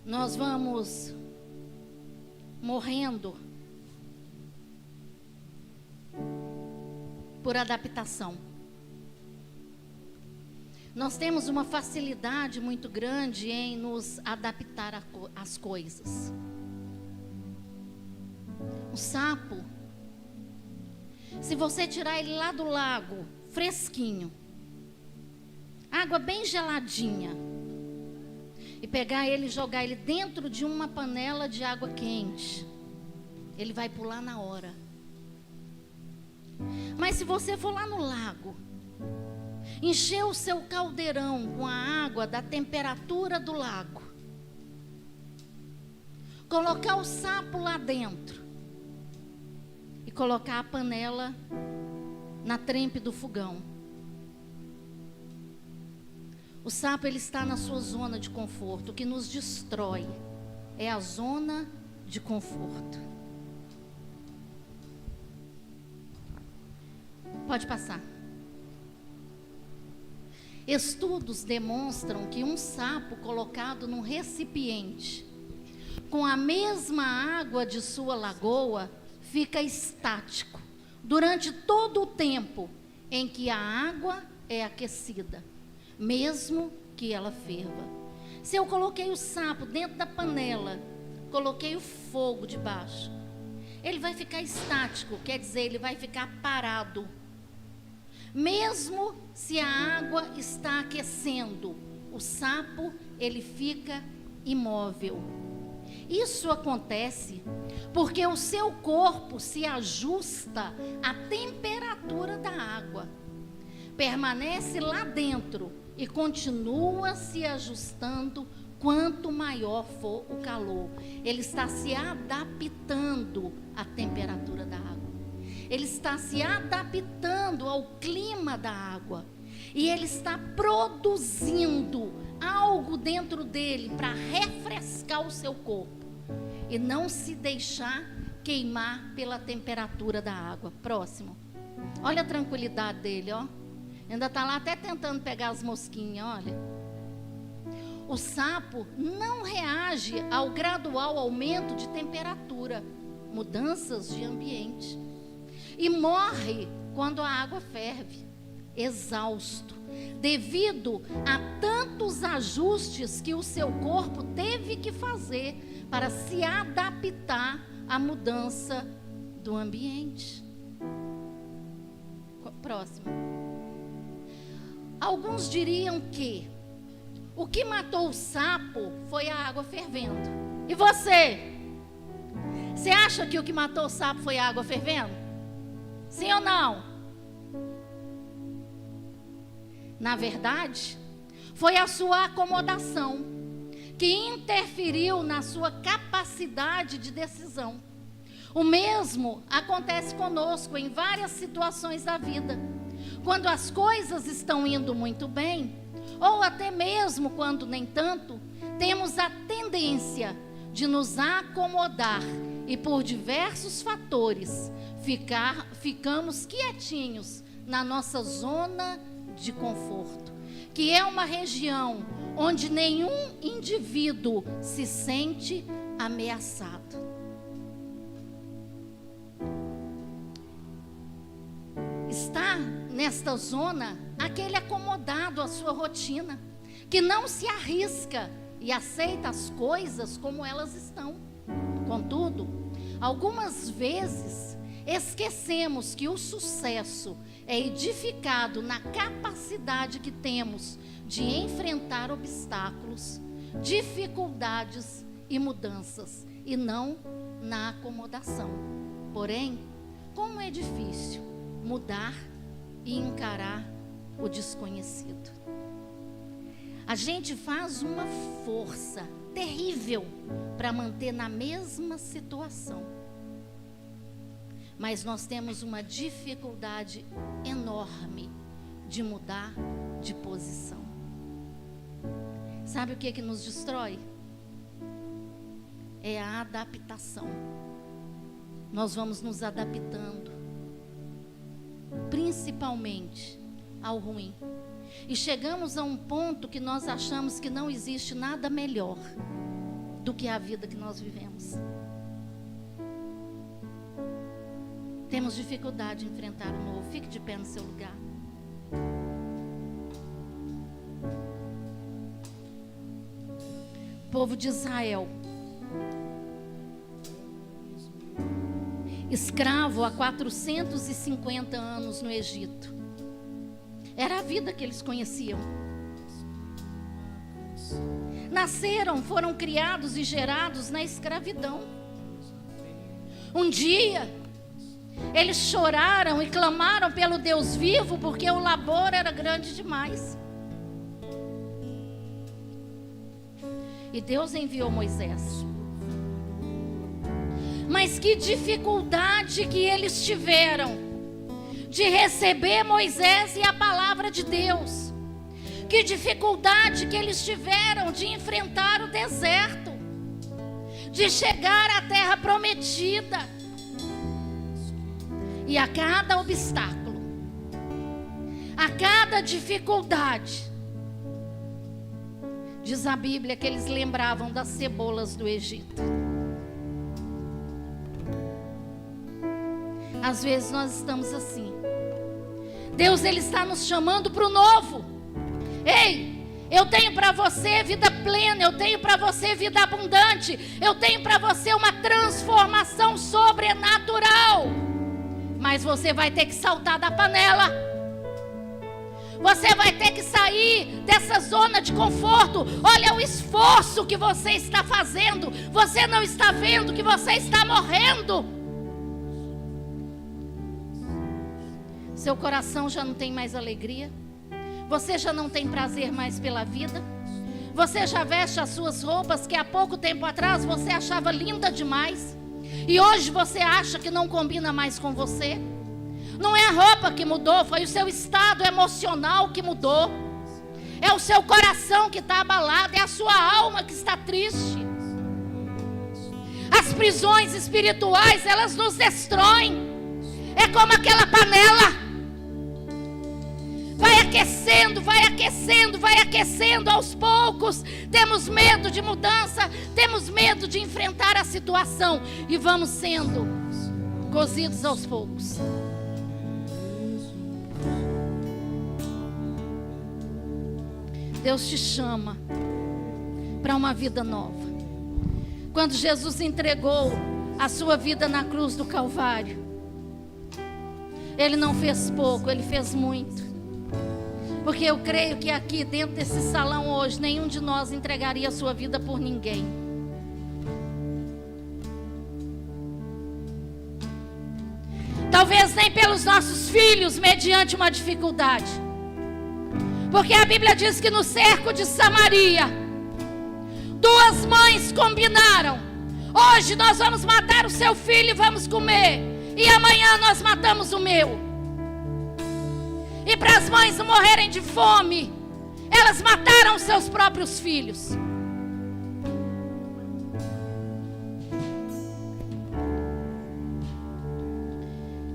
Nós vamos morrendo por adaptação. Nós temos uma facilidade muito grande em nos adaptar às coisas. O sapo, se você tirar ele lá do lago, fresquinho, água bem geladinha, e pegar ele e jogar ele dentro de uma panela de água quente, ele vai pular na hora. Mas se você for lá no lago, encher o seu caldeirão com a água da temperatura do lago, colocar o sapo lá dentro e colocar a panela na trempe do fogão, o sapo, ele está na sua zona de conforto. O que nos destrói é a zona de conforto. Pode passar. Estudos demonstram que um sapo colocado num recipiente com a mesma água de sua lagoa fica estático durante todo o tempo em que a água é aquecida, mesmo que ela ferva. Se eu coloquei o sapo dentro da panela, coloquei o fogo debaixo, ele vai ficar estático, quer dizer, ele vai ficar parado. Mesmo se a água está aquecendo, o sapo, ele fica imóvel. Isso acontece porque o seu corpo se ajusta à temperatura da água. Permanece lá dentro e continua se ajustando quanto maior for o calor. Ele está se adaptando à temperatura da água. Ele está se adaptando ao clima da água. E ele está produzindo algo dentro dele para refrescar o seu corpo e não se deixar queimar pela temperatura da água. Próximo. Olha a tranquilidade dele, ó. Ainda está lá até tentando pegar as mosquinhas, olha. O sapo não reage ao gradual aumento de temperatura, mudanças de ambiente, e morre quando a água ferve, exausto, devido a tantos ajustes que o seu corpo teve que fazer para se adaptar à mudança do ambiente. Próximo. Alguns diriam que o que matou o sapo foi a água fervendo. E você? Você acha que o que matou o sapo foi a água fervendo? Sim ou não? Na verdade, foi a sua acomodação que interferiu na sua capacidade de decisão. O mesmo acontece conosco em várias situações da vida. Quando as coisas estão indo muito bem, ou até mesmo quando nem tanto, temos a tendência de nos acomodar e por diversos fatores ficamos quietinhos na nossa zona de conforto, que é uma região onde nenhum indivíduo se sente ameaçado. Está nesta zona aquele acomodado à sua rotina, que não se arrisca e aceita as coisas como elas estão. Contudo, algumas vezes esquecemos que o sucesso é edificado na capacidade que temos de enfrentar obstáculos, dificuldades e mudanças, e não na acomodação. Porém, como é difícil mudar e encarar o desconhecido. A gente faz uma força terrível para manter na mesma situação. Mas nós temos uma dificuldade enorme de mudar de posição. Sabe o que nos destrói? É a adaptação. Nós vamos nos adaptando, principalmente ao ruim. E chegamos a um ponto que nós achamos que não existe nada melhor do que a vida que nós vivemos. Temos dificuldade de enfrentar o novo. Fique de pé no seu lugar. O povo de Israel, escravo há 450 anos no Egito. Era a vida que eles conheciam. Nasceram, foram criados e gerados na escravidão. Um dia, eles choraram e clamaram pelo Deus vivo, porque o labor era grande demais. E Deus enviou Moisés. Mas que dificuldade que eles tiveram de receber Moisés e a palavra de Deus. Que dificuldade que eles tiveram de enfrentar o deserto, de chegar à terra prometida. E a cada obstáculo, a cada dificuldade, diz a Bíblia que eles lembravam das cebolas do Egito. Às vezes nós estamos assim. Deus, Ele está nos chamando para o novo. Ei, eu tenho para você vida plena, eu tenho para você vida abundante, eu tenho para você uma transformação sobrenatural. Mas você vai ter que saltar da panela. Você vai ter que sair dessa zona de conforto. Olha o esforço que você está fazendo. Você não está vendo que você está morrendo. Seu coração já não tem mais alegria. Você já não tem prazer mais pela vida. Você já veste as suas roupas que há pouco tempo atrás você achava linda demais. E hoje você acha que não combina mais com você. Não é a roupa que mudou, foi o seu estado emocional que mudou. É o seu coração que está abalado, é a sua alma que está triste. As prisões espirituais, elas nos destroem. É como aquela panela. Vai aquecendo, vai aquecendo, vai aquecendo aos poucos. Temos medo de mudança, temos medo de enfrentar a situação e vamos sendo cozidos aos poucos. Deus te chama para uma vida nova. Quando Jesus entregou a sua vida na cruz do Calvário, Ele não fez pouco, Ele fez muito. Porque eu creio que aqui dentro desse salão hoje, nenhum de nós entregaria a sua vida por ninguém. Talvez nem pelos nossos filhos, mediante uma dificuldade. Porque a Bíblia diz que no cerco de Samaria, duas mães combinaram: Hoje nós vamos matar o seu filho e vamos comer. E amanhã nós matamos o meu. E para as mães não morrerem de fome, elas mataram os seus próprios filhos.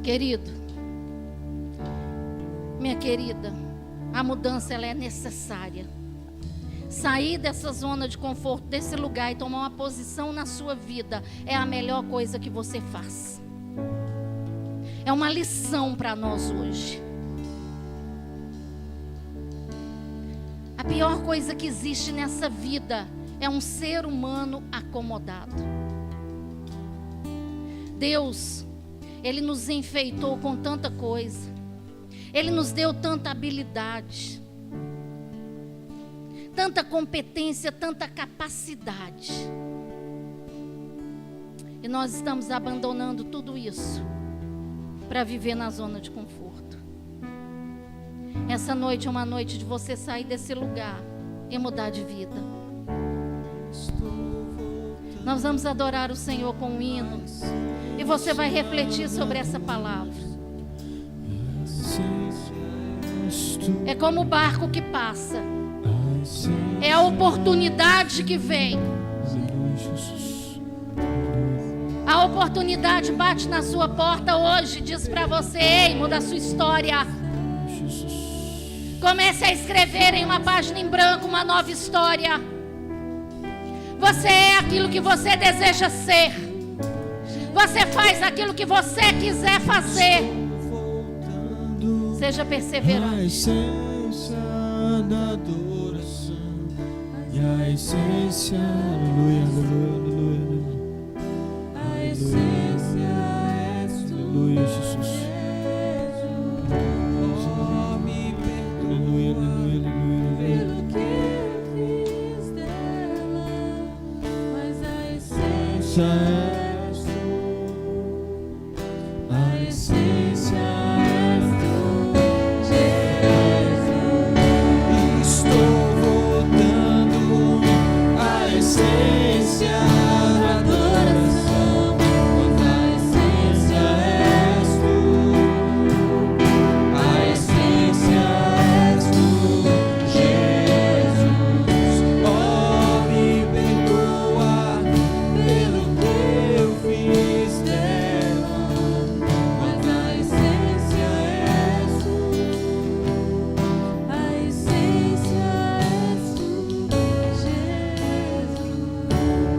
Querido, minha querida, a mudança ela é necessária. Sair dessa zona de conforto, desse lugar e tomar uma posição na sua vida é a melhor coisa que você faz. É uma lição para nós hoje. A pior coisa que existe nessa vida é um ser humano acomodado. Deus, Ele nos enfeitou com tanta coisa. Ele nos deu tanta habilidade, tanta competência, tanta capacidade. E nós estamos abandonando tudo isso para viver na zona de conforto. Essa noite é uma noite de você sair desse lugar e mudar de vida. Nós vamos adorar o Senhor com um hino. E você vai refletir sobre essa palavra. É como o barco que passa. É a oportunidade que vem. A oportunidade bate na sua porta hoje. Diz para você: ei, muda a sua história. Comece a escrever em uma página em branco uma nova história. Você é aquilo que você deseja ser. Você faz aquilo que você quiser fazer. Seja perseverante. A essência da adoração e a essência, aleluia, aleluia, aleluia. A essência é aleluia, Jesus. Aleluia, aleluia, aleluia. Pelo que eu fiz dela, mas a essência